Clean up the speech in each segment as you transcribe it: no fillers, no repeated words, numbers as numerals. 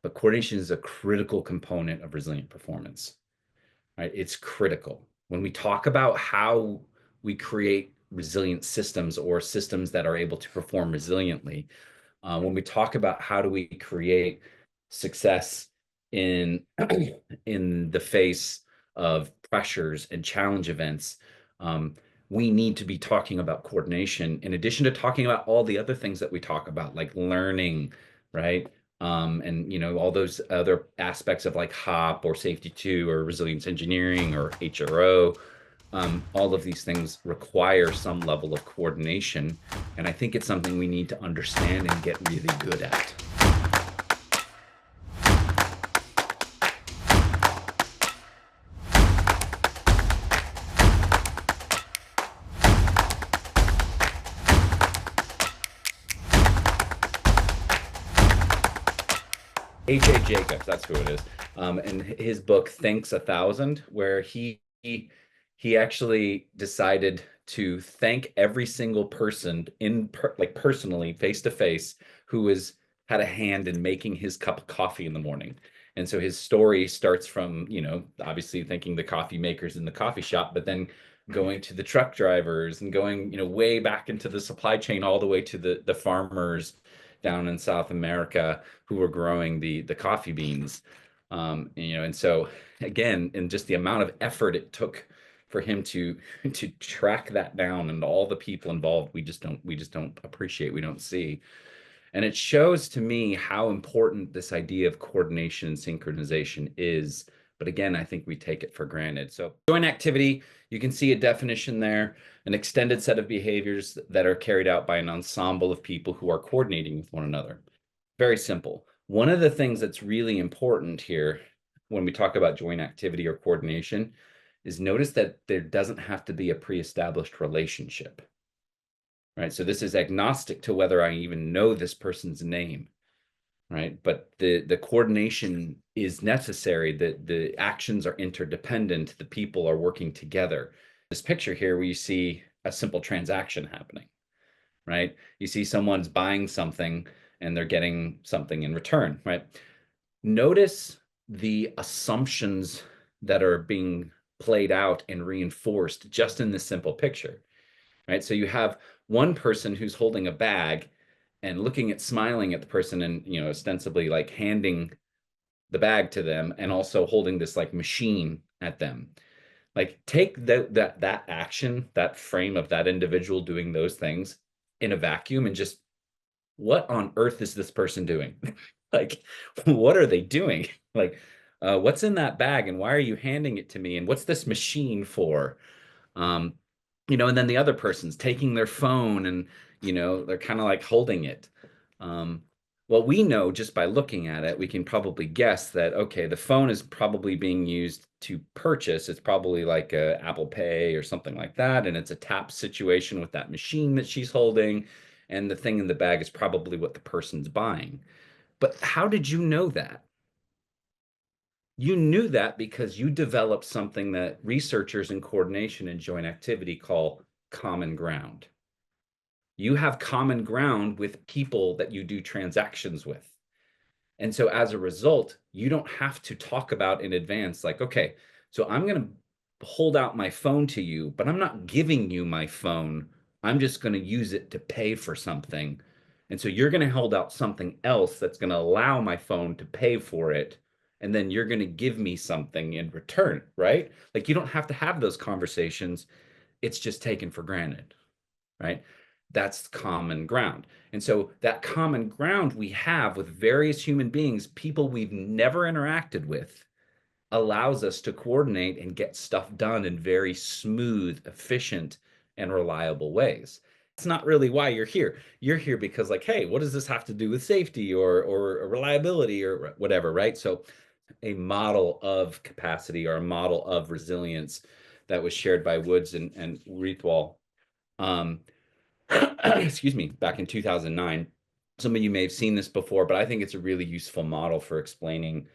but coordination is a critical component of resilient performance, right? It's critical. When we talk about how we create resilient systems or systems that are able to perform resiliently, when we talk about how do we create success in in the face of pressures and challenge events, um, we need to be talking about coordination in addition to talking about all the other things that we talk about, like learning, right? And all those other aspects of like HOP or safety 2 or resilience engineering or HRO. All of these things require some level of coordination, and I think it's something we need to understand and get really good at. H.A. Jacobs, that's who it is. And his book Thanks a Thousand, where he actually decided to thank every single person like personally, face to face, who had a hand in making his cup of coffee in the morning. And so his story starts from, obviously thanking the coffee makers in the coffee shop, but then going to the truck drivers and going, way back into the supply chain, all the way to the farmers down in South America who were growing the coffee beans. And so again, and just the amount of effort it took for him to track that down, and all the people involved, we just don't appreciate, we don't see. And it shows to me how important this idea of coordination and synchronization is. But again, I think we take it for granted. So joint activity, you can see a definition there: an extended set of behaviors that are carried out by an ensemble of people who are coordinating with one another. Very simple. One of the things that's really important here when we talk about joint activity or coordination is notice that there doesn't have to be a pre-established relationship, right? So this is agnostic to whether I even know this person's name, right? But the coordination is necessary, that the actions are interdependent, the people are working together. This picture here where you see a simple transaction happening, right? You see someone's buying something and they're getting something in return, right? Notice the assumptions that are being played out and reinforced just in this simple picture, right? So you have one person who's holding a bag and smiling at the person and, ostensibly like handing the bag to them, and also holding this like machine at them. Like take that action, that frame of that individual doing those things in a vacuum, and just, what on earth is this person doing? Like, what are they doing? Like, what's in that bag, and why are you handing it to me? And what's this machine for? Um, and then the other person's taking their phone and, they're kind of like holding it. Well, we know just by looking at it, we can probably guess that, okay, the phone is probably being used to purchase. It's probably like a Apple Pay or something like that. And it's a tap situation with that machine that she's holding. And the thing in the bag is probably what the person's buying. But how did you know that? You knew that because you developed something that researchers in coordination and joint activity call common ground. You have common ground with people that you do transactions with. And so as a result, you don't have to talk about in advance, like, okay, so I'm going to hold out my phone to you, but I'm not giving you my phone. I'm just going to use it to pay for something. And so you're going to hold out something else that's going to allow my phone to pay for it. And then you're going to give me something in return, right? Like, you don't have to have those conversations. It's just taken for granted, right? That's common ground. And so that common ground we have with various human beings, people we've never interacted with, allows us to coordinate and get stuff done in very smooth, efficient, and reliable ways. It's not really why you're here. You're here because, like, hey, what does this have to do with safety or reliability or whatever, right? So a model of capacity, or a model of resilience, that was shared by Woods and Reithwal, excuse me, back in 2009. Some of you may have seen this before, but I think it's a really useful model for explaining,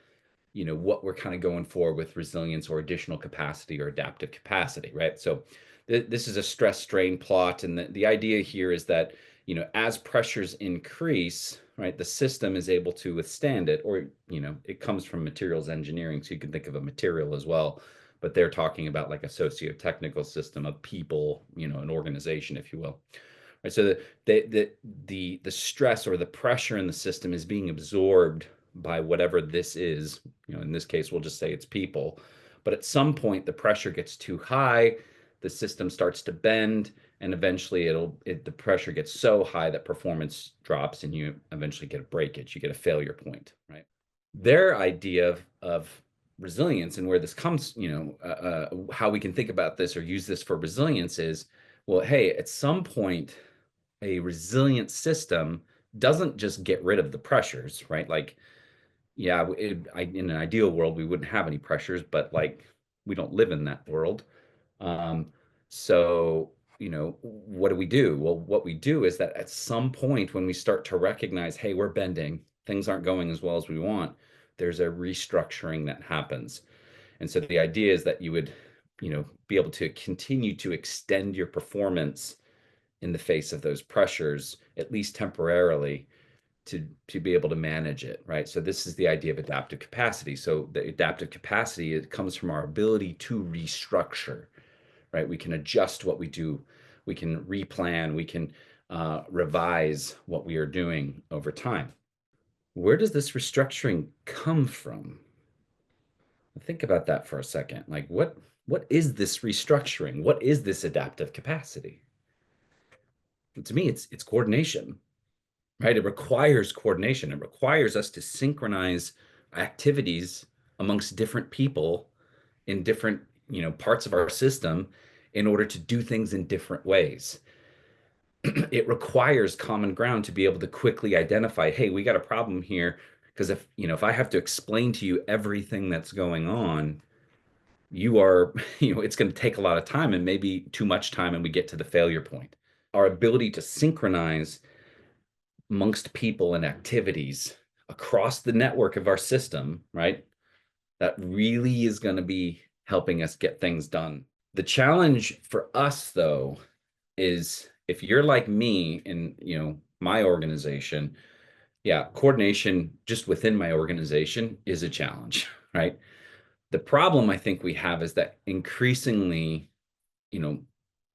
what we're kind of going for with resilience or additional capacity or adaptive capacity, right? So this is a stress strain plot. And the idea here is that, as pressures increase, right, the system is able to withstand it, or, it comes from materials engineering, so you can think of a material as well, but they're talking about like a socio-technical system of people, an organization, if you will. Right, so the stress or the pressure in the system is being absorbed by whatever this is. In this case, we'll just say it's people. But at some point, the pressure gets too high, the system starts to bend, and eventually the pressure gets so high that performance drops, and you eventually get a breakage. You get a failure point, right? Their idea of resilience and where this comes, how we can think about this or use this for resilience is, well, hey, at some point a resilient system doesn't just get rid of the pressures, right? Like, yeah, in an ideal world, we wouldn't have any pressures, but like we don't live in that world. Um, so, what do we do? Well, what we do is that at some point when we start to recognize, hey, we're bending, things aren't going as well as we want, there's a restructuring that happens. And so the idea is that you would, be able to continue to extend your performance in the face of those pressures, at least temporarily, to be able to manage it, right? So this is the idea of adaptive capacity. So the adaptive capacity, it comes from our ability to restructure, right? We can adjust what we do, we can replan, we can revise what we are doing over time. Where does this restructuring come from? Think about that for a second. Like, what is this restructuring? What is this adaptive capacity? To me, it's coordination, right? It requires coordination. It requires us to synchronize activities amongst different people in different, parts of our system in order to do things in different ways. It requires common ground to be able to quickly identify, hey, we got a problem here. Because if I have to explain to you everything that's going on, you are, it's going to take a lot of time and maybe too much time, and we get to the failure point. Our ability to synchronize amongst people and activities across the network of our system, right? That really is going to be helping us get things done. The challenge for us, though, is if you're like me in, my organization, yeah, coordination just within my organization is a challenge, right? The problem I think we have is that increasingly, you know,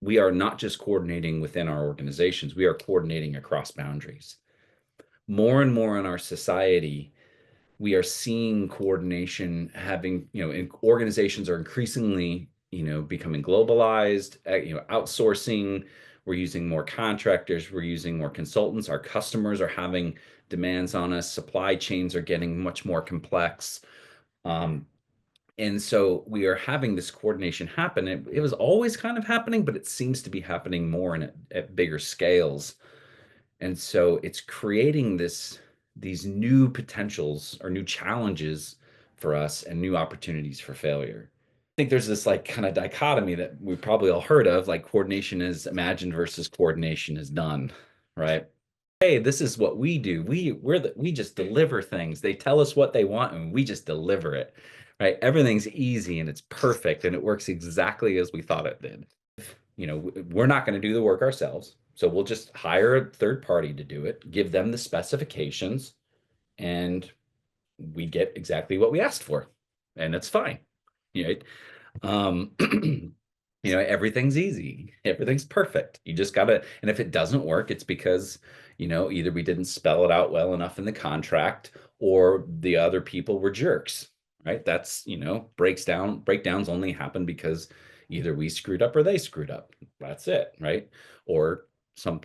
we are not just coordinating within our organizations, we are coordinating across boundaries. More and more in our society, we are seeing coordination having, organizations are increasingly, becoming globalized, outsourcing. We're using more contractors, we're using more consultants. Our customers are having demands on us. Supply chains are getting much more complex. And so we are having this coordination happen. It was always kind of happening, but it seems to be happening more and at bigger scales. And so it's creating these new potentials or new challenges for us and new opportunities for failure. I think there's this like kind of dichotomy that we probably all heard of, like coordination is imagined versus coordination is done, right? Hey, this is what we do. We just deliver things. They tell us what they want and we just deliver it, right? Everything's easy and it's perfect and it works exactly as we thought it did. We're not going to do the work ourselves. So we'll just hire a third party to do it, give them the specifications, and we get exactly what we asked for. And it's fine. You know, everything's easy, everything's perfect. You just gotta, and if it doesn't work, it's because, either we didn't spell it out well enough in the contract or the other people were jerks, right? That's, breakdowns only happen because either we screwed up or they screwed up. That's it, right? Or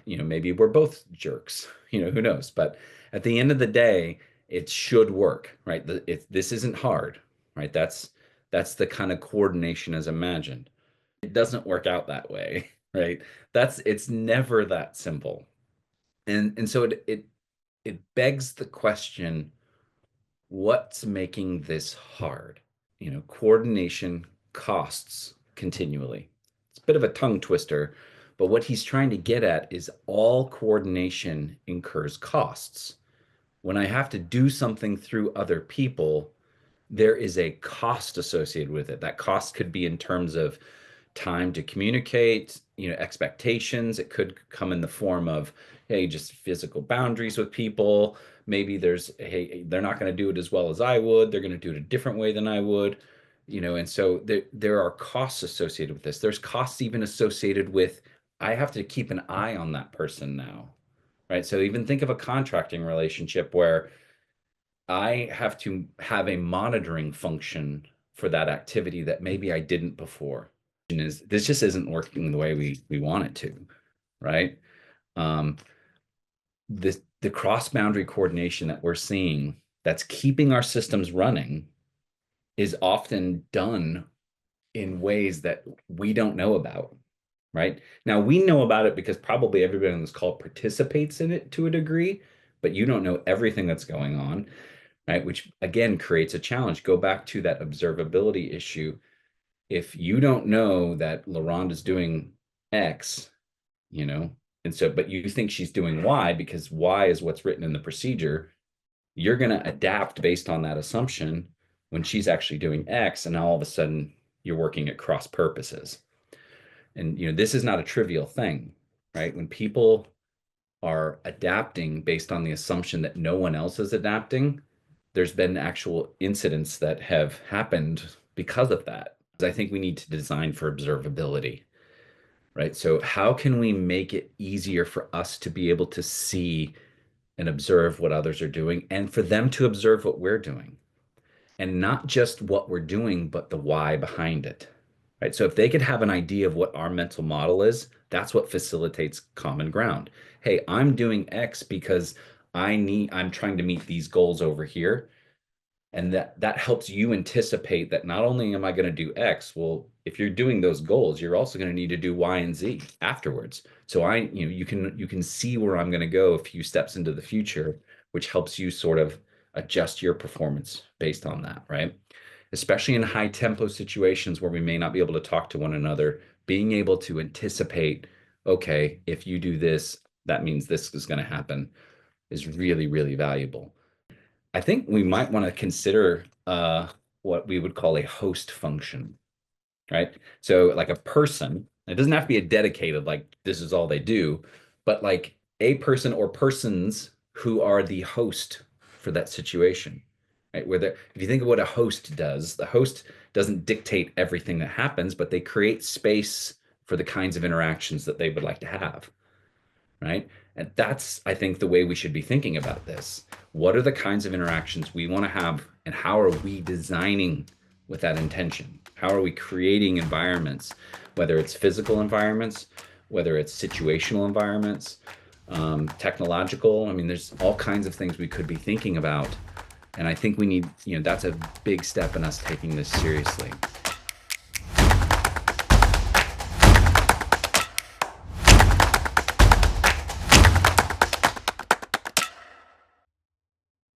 maybe we're both jerks, who knows? But at the end of the day, it should work, right? This isn't hard, right? That's the kind of coordination as imagined. It doesn't work out that way, right? It's never that simple. And so it begs the question, what's making this hard? Coordination costs continually. It's a bit of a tongue twister, but what he's trying to get at is all coordination incurs costs. When I have to do something through other people, there is a cost associated with it. That cost could be in terms of time to communicate, expectations. It could come in the form of, hey, just physical boundaries with people. Maybe hey, they're not going to do it as well as I would. They're going to do it a different way than I would, and so there are costs associated with this. There's costs even associated with, I have to keep an eye on that person now, right? So even think of a contracting relationship where I have to have a monitoring function for that activity that maybe I didn't before. This just isn't working the way we want it to, right? Um, the cross-boundary coordination that we're seeing that's keeping our systems running is often done in ways that we don't know about, right? Now we know about it because probably everybody on this call participates in it to a degree, but you don't know everything that's going on, right? Which again creates a challenge. Go back to that observability issue. If you don't know that LaRonde is doing X, you know, and so, but you think she's doing Y because Y is what's written in the procedure, you're going to adapt based on that assumption when she's actually doing X, and now all of a sudden you're working at cross purposes. And, this is not a trivial thing, right? When people are adapting based on the assumption that no one else is adapting, there's been actual incidents that have happened because of that. I think we need to design for observability, right? So how can we make it easier for us to be able to see and observe what others are doing and for them to observe what we're doing? And not just what we're doing, but the why behind it, right? So if they could have an idea of what our mental model is, that's what facilitates common ground. Hey, I'm doing X because I'm trying to meet these goals over here. And that helps you anticipate that not only am I going to do X, well, if you're doing those goals, you're also going to need to do Y and Z afterwards. So you can see where I'm going to go a few steps into the future, which helps you sort of adjust your performance based on that, right? Especially in high tempo situations where we may not be able to talk to one another, being able to anticipate, okay, if you do this, that means this is going to happen, is really, really valuable. I think we might want to consider what we would call a host function, right? So like a person, it doesn't have to be a dedicated, like this is all they do, but like a person or persons who are the host for that situation, right? If you think of what a host does, the host doesn't dictate everything that happens, but they create space for the kinds of interactions that they would like to have, right? And that's, I think, the way we should be thinking about this. What are the kinds of interactions we want to have, and how are we designing with that intention? How are we creating environments, whether it's physical environments, whether it's situational environments, technological? I mean, there's all kinds of things we could be thinking about. And I think we need, that's a big step in us taking this seriously.